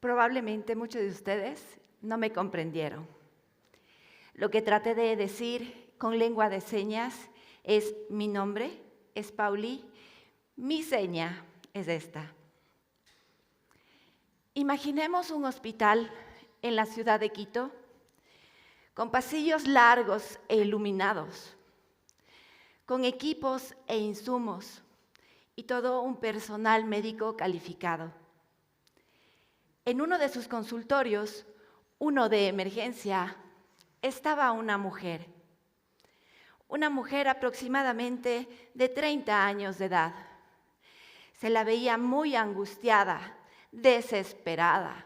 Probablemente muchos de ustedes no me comprendieron. Lo que traté de decir con lengua de señas es: mi nombre es Pauli, mi seña es esta. Imaginemos un hospital en la ciudad de Quito, con pasillos largos e iluminados, con equipos e insumos y todo un personal médico calificado. En uno de sus consultorios, uno de emergencia, estaba una mujer aproximadamente de 30 años de edad. Se la veía muy angustiada, desesperada,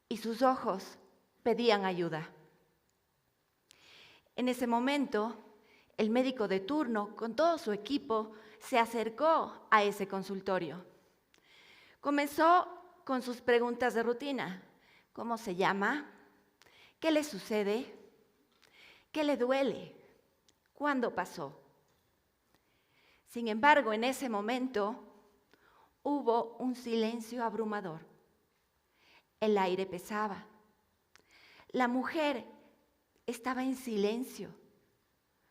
y sus ojos pedían ayuda. En ese momento, el médico de turno, con todo su equipo, se acercó a ese consultorio. Comenzó con sus preguntas de rutina. ¿Cómo se llama? ¿Qué le sucede? ¿Qué le duele? ¿Cuándo pasó? Sin embargo, en ese momento hubo un silencio abrumador. El aire pesaba. La mujer estaba en silencio.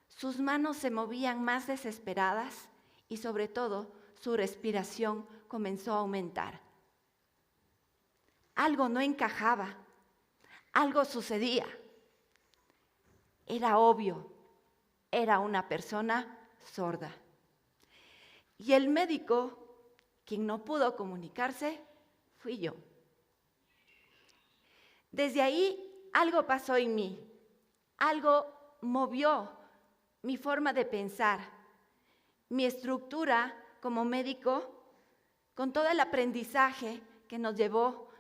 Sus manos se movían más desesperadas y sobre todo su respiración comenzó a aumentar. Algo no encajaba, algo sucedía. Era obvio, era una persona sorda. Y el médico, quien no pudo comunicarse, fui yo. Desde ahí algo pasó en mí, algo movió mi forma de pensar, mi estructura como médico, con todo el aprendizaje que nos llevó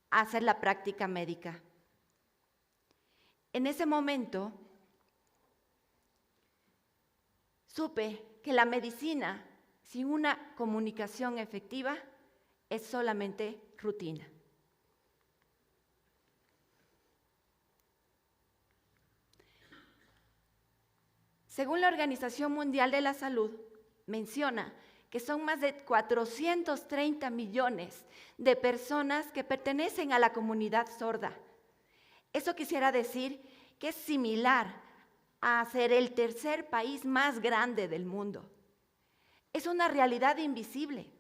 a hacer la práctica médica. En ese momento, supe que la medicina, sin una comunicación efectiva, es solamente rutina. Según la Organización Mundial de la Salud, menciona que son más de 430 millones de personas que pertenecen a la comunidad sorda. Eso quisiera decir que es similar a ser el tercer país más grande del mundo. Es una realidad invisible,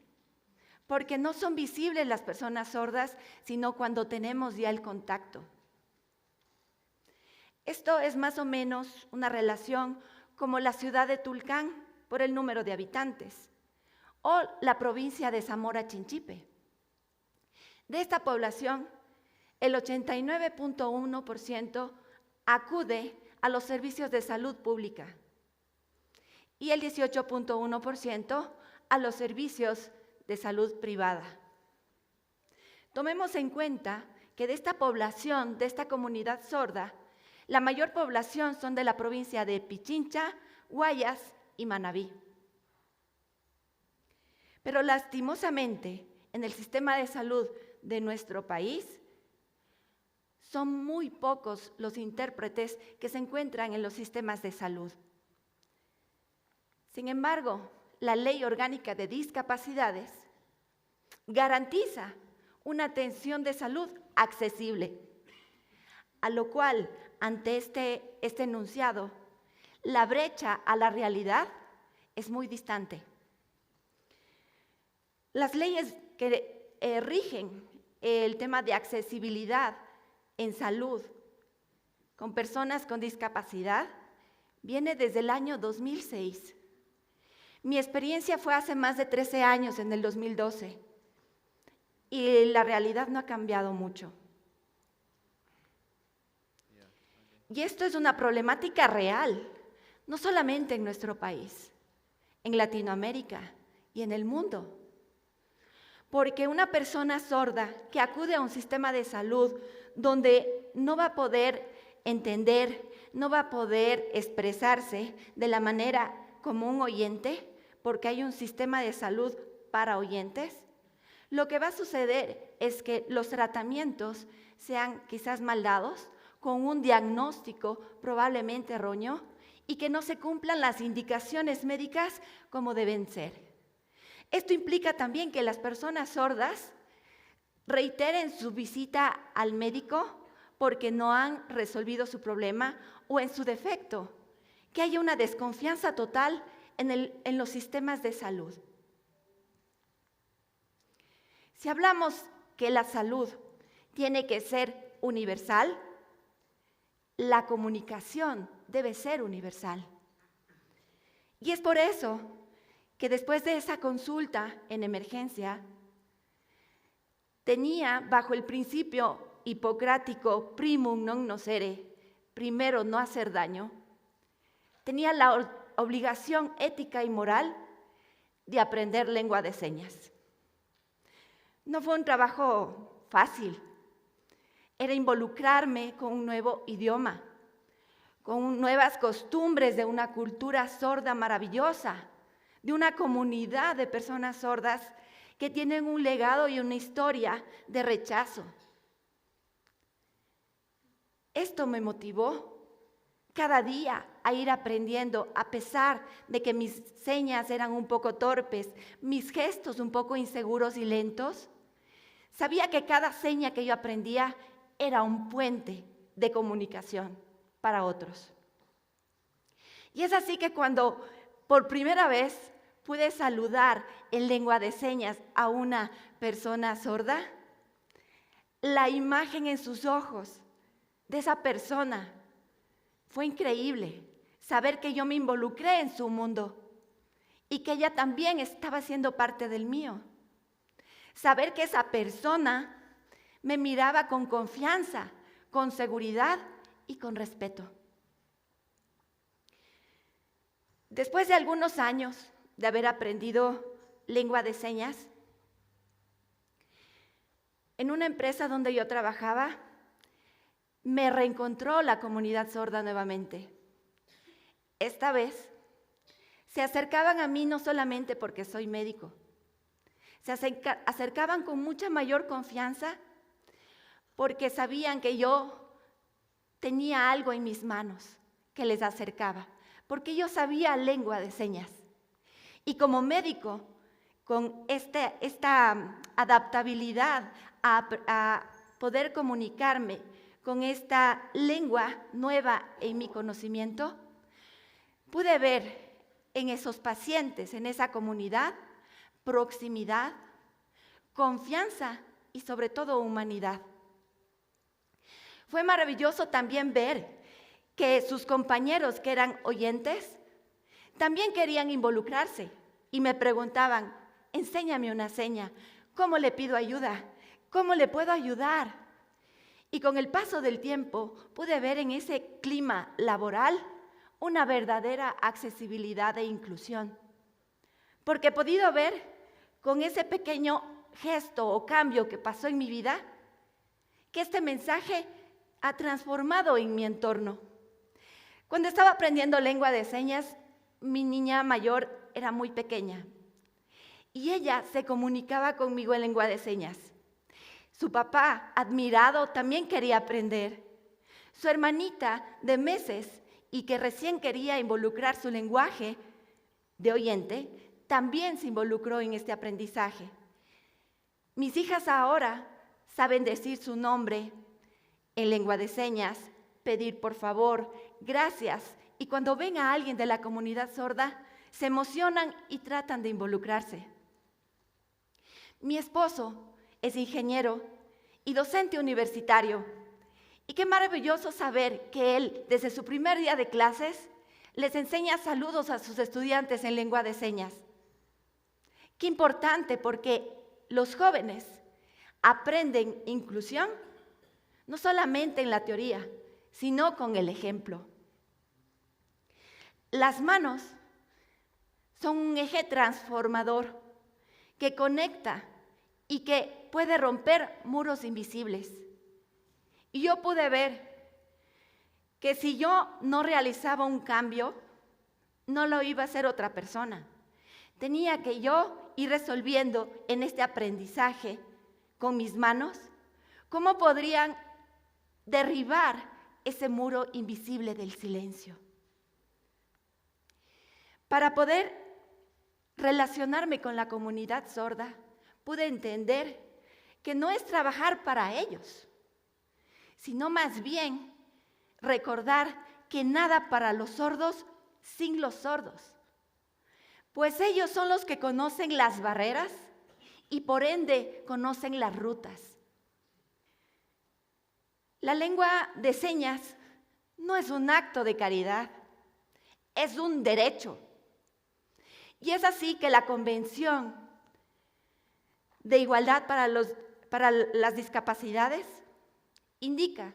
porque no son visibles las personas sordas, sino cuando tenemos ya el contacto. Esto es más o menos una relación como la ciudad de Tulcán por el número de habitantes, o la provincia de Zamora Chinchipe. De esta población, el 89.1% acude a los servicios de salud pública y el 18.1% a los servicios de salud privada. Tomemos en cuenta que de esta población, de esta comunidad sorda, la mayor población son de la provincia de Pichincha, Guayas y Manabí. Pero lastimosamente, en el sistema de salud de nuestro país, son muy pocos los intérpretes que se encuentran en los sistemas de salud. Sin embargo, la Ley Orgánica de Discapacidades garantiza una atención de salud accesible, a lo cual, ante este enunciado, la brecha a la realidad es muy distante. Las leyes que rigen el tema de accesibilidad en salud con personas con discapacidad viene desde el año 2006. Mi experiencia fue hace más de 13 años, en el 2012, y la realidad no ha cambiado mucho. Y esto es una problemática real, no solamente en nuestro país, en Latinoamérica y en el mundo. Porque una persona sorda que acude a un sistema de salud donde no va a poder entender, no va a poder expresarse de la manera como un oyente, porque hay un sistema de salud para oyentes, lo que va a suceder es que los tratamientos sean quizás mal dados, con un diagnóstico probablemente erróneo, y que no se cumplan las indicaciones médicas como deben ser. Esto implica también que las personas sordas reiteren su visita al médico porque no han resolvido su problema o, en su defecto, que haya una desconfianza total en los sistemas de salud. Si hablamos que la salud tiene que ser universal, la comunicación debe ser universal. Y es por eso que después de esa consulta en emergencia, tenía bajo el principio hipocrático primum non nocere, primero no hacer daño, tenía la obligación ética y moral de aprender lengua de señas. No fue un trabajo fácil, era involucrarme con un nuevo idioma, con nuevas costumbres de una cultura sorda maravillosa, de una comunidad de personas sordas que tienen un legado y una historia de rechazo. Esto me motivó cada día a ir aprendiendo, a pesar de que mis señas eran un poco torpes, mis gestos un poco inseguros y lentos. Sabía que cada seña que yo aprendía era un puente de comunicación para otros. Y es así que cuando por primera vez pude saludar en lengua de señas a una persona sorda, la imagen en sus ojos de esa persona fue increíble. Saber que yo me involucré en su mundo y que ella también estaba siendo parte del mío. Saber que esa persona me miraba con confianza, con seguridad y con respeto. Después de algunos años de haber aprendido lengua de señas, en una empresa donde yo trabajaba, me reencontró la comunidad sorda nuevamente. Esta vez se acercaban a mí no solamente porque soy médico, se acercaban con mucha mayor confianza porque sabían que yo tenía algo en mis manos que les acercaba, porque yo sabía lengua de señas. Y como médico, con esta adaptabilidad a poder comunicarme con esta lengua nueva en mi conocimiento, pude ver en esos pacientes, en esa comunidad, proximidad, confianza y sobre todo humanidad. Fue maravilloso también ver que sus compañeros que eran oyentes también querían involucrarse y me preguntaban, enséñame una seña, ¿cómo le pido ayuda? ¿Cómo le puedo ayudar? Y con el paso del tiempo pude ver en ese clima laboral una verdadera accesibilidad e inclusión. Porque he podido ver con ese pequeño gesto o cambio que pasó en mi vida, que este mensaje ha transformado en mi entorno. Cuando estaba aprendiendo lengua de señas, mi niña mayor era muy pequeña y ella se comunicaba conmigo en lengua de señas. Su papá, admirado, también quería aprender. Su hermanita de meses y que recién quería involucrar su lenguaje de oyente, también se involucró en este aprendizaje. Mis hijas ahora saben decir su nombre en lengua de señas, pedir por favor, gracias, y cuando ven a alguien de la comunidad sorda, se emocionan y tratan de involucrarse. Mi esposo es ingeniero y docente universitario, y qué maravilloso saber que él, desde su primer día de clases, les enseña saludos a sus estudiantes en lengua de señas. Qué importante, porque los jóvenes aprenden inclusión no solamente en la teoría, sino con el ejemplo. Las manos son un eje transformador que conecta y que puede romper muros invisibles. Y yo pude ver que si yo no realizaba un cambio, no lo iba a hacer otra persona. Tenía que yo ir resolviendo en este aprendizaje con mis manos cómo podrían derribar ese muro invisible del silencio. Para poder relacionarme con la comunidad sorda, pude entender que no es trabajar para ellos, sino más bien recordar que nada para los sordos sin los sordos, pues ellos son los que conocen las barreras y por ende conocen las rutas. La lengua de señas no es un acto de caridad, es un derecho. Y es así que la Convención de Igualdad para las Discapacidades indica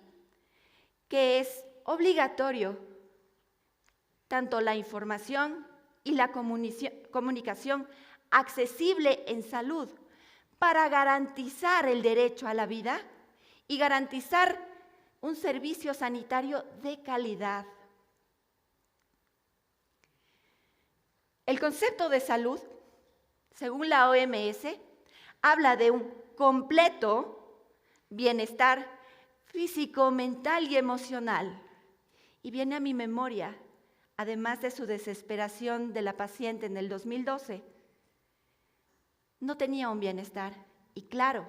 que es obligatorio tanto la información y la comunicación accesible en salud para garantizar el derecho a la vida y garantizar un servicio sanitario de calidad. El concepto de salud, según la OMS, habla de un completo bienestar físico, mental y emocional. Y viene a mi memoria, además de su desesperación de la paciente en el 2012, no tenía un bienestar. Y claro,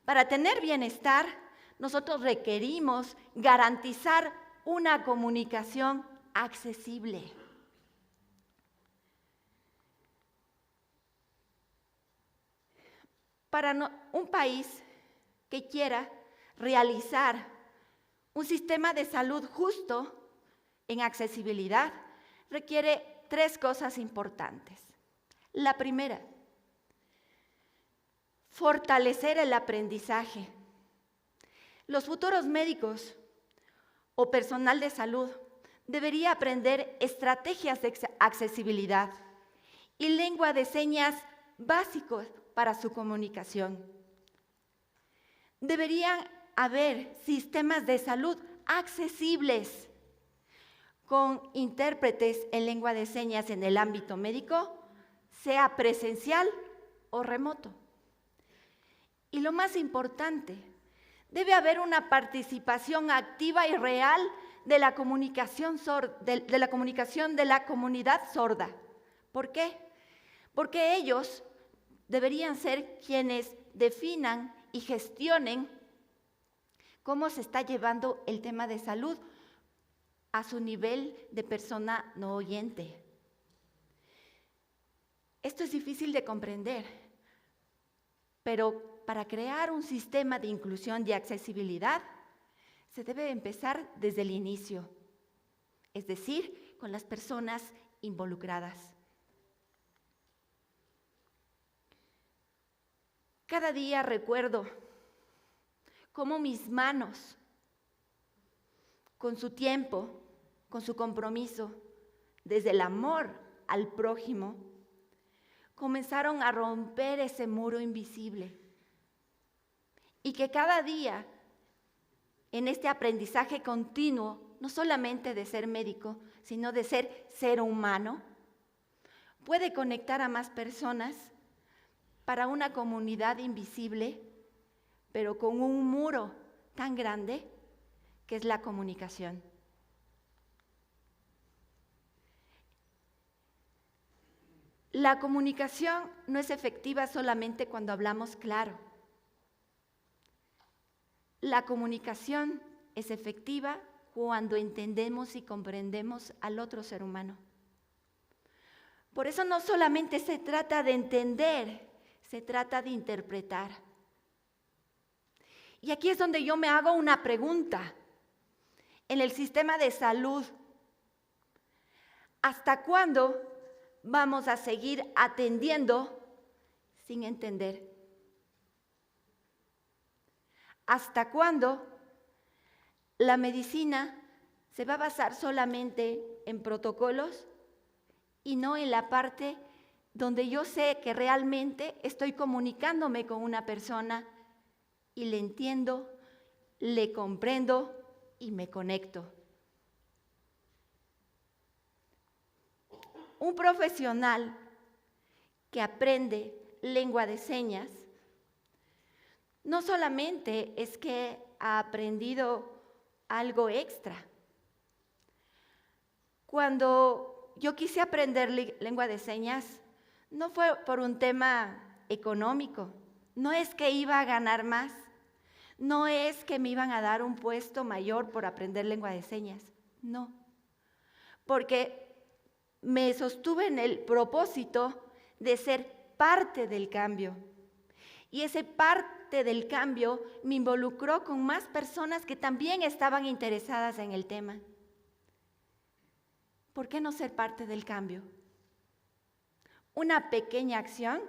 para tener bienestar, nosotros requerimos garantizar una comunicación accesible. Para un país que quiera realizar un sistema de salud justo en accesibilidad, requiere 3 cosas importantes. La primera, fortalecer el aprendizaje. Los futuros médicos o personal de salud debería aprender estrategias de accesibilidad y lengua de señas básicos para su comunicación. Deberían haber sistemas de salud accesibles con intérpretes en lengua de señas en el ámbito médico, sea presencial o remoto. Y lo más importante, debe haber una participación activa y real de la comunicación de la comunidad sorda. ¿Por qué? Porque ellos deberían ser quienes definan y gestionen cómo se está llevando el tema de salud a su nivel de persona no oyente. Esto es difícil de comprender, pero para crear un sistema de inclusión y accesibilidad, se debe empezar desde el inicio, es decir, con las personas involucradas. Cada día recuerdo cómo mis manos, con su tiempo, con su compromiso, desde el amor al prójimo, comenzaron a romper ese muro invisible. Y que cada día, en este aprendizaje continuo, no solamente de ser médico, sino de ser humano, puede conectar a más personas para una comunidad invisible, pero con un muro tan grande que es la comunicación. La comunicación no es efectiva solamente cuando hablamos claro. La comunicación es efectiva cuando entendemos y comprendemos al otro ser humano. Por eso no solamente se trata de entender, se trata de interpretar. Y aquí es donde yo me hago una pregunta. En el sistema de salud, ¿hasta cuándo vamos a seguir atendiendo sin entender? ¿Hasta cuándo la medicina se va a basar solamente en protocolos y no en la parte donde yo sé que realmente estoy comunicándome con una persona y le entiendo, le comprendo y me conecto? Un profesional que aprende lengua de señas no solamente es que ha aprendido algo extra. Cuando yo quise aprender lengua de señas, no fue por un tema económico, no es que iba a ganar más, no es que me iban a dar un puesto mayor por aprender lengua de señas, no, porque me sostuve en el propósito de ser parte del cambio. Y ese parte del cambio me involucró con más personas que también estaban interesadas en el tema. ¿Por qué no ser parte del cambio? Una pequeña acción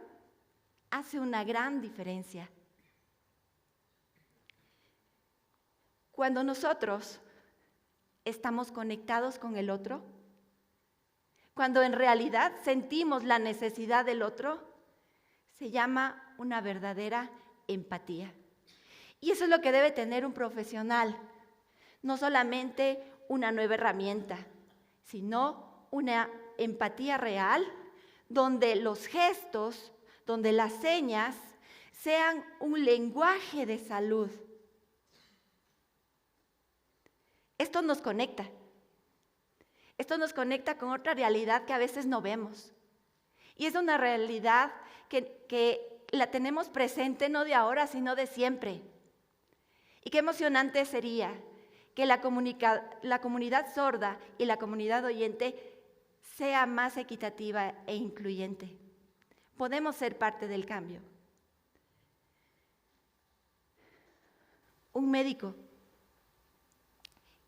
hace una gran diferencia. Cuando nosotros estamos conectados con el otro, cuando en realidad sentimos la necesidad del otro, se llama una verdadera empatía. Y eso es lo que debe tener un profesional, no solamente una nueva herramienta, sino una empatía real, donde los gestos, donde las señas sean un lenguaje de salud. Esto nos conecta. Esto nos conecta con otra realidad que a veces no vemos. Y es una realidad que la tenemos presente no de ahora, sino de siempre. Y qué emocionante sería que la comunidad sorda y la comunidad oyente sea más equitativa e incluyente. Podemos ser parte del cambio. Un médico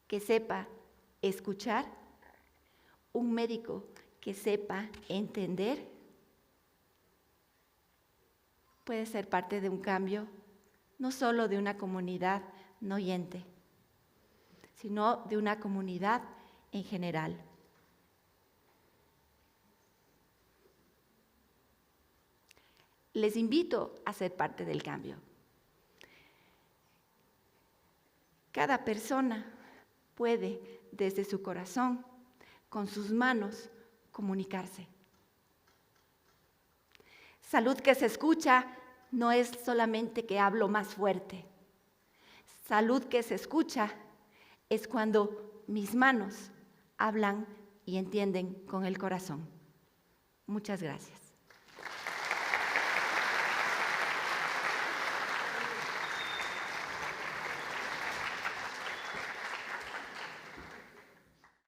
que sepa escuchar, un médico que sepa entender, puede ser parte de un cambio, no solo de una comunidad no oyente, sino de una comunidad en general. Les invito a ser parte del cambio. Cada persona puede, desde su corazón, con sus manos, comunicarse. Salud que se escucha no es solamente que hablo más fuerte. Salud que se escucha es cuando mis manos hablan y entienden con el corazón. Muchas gracias.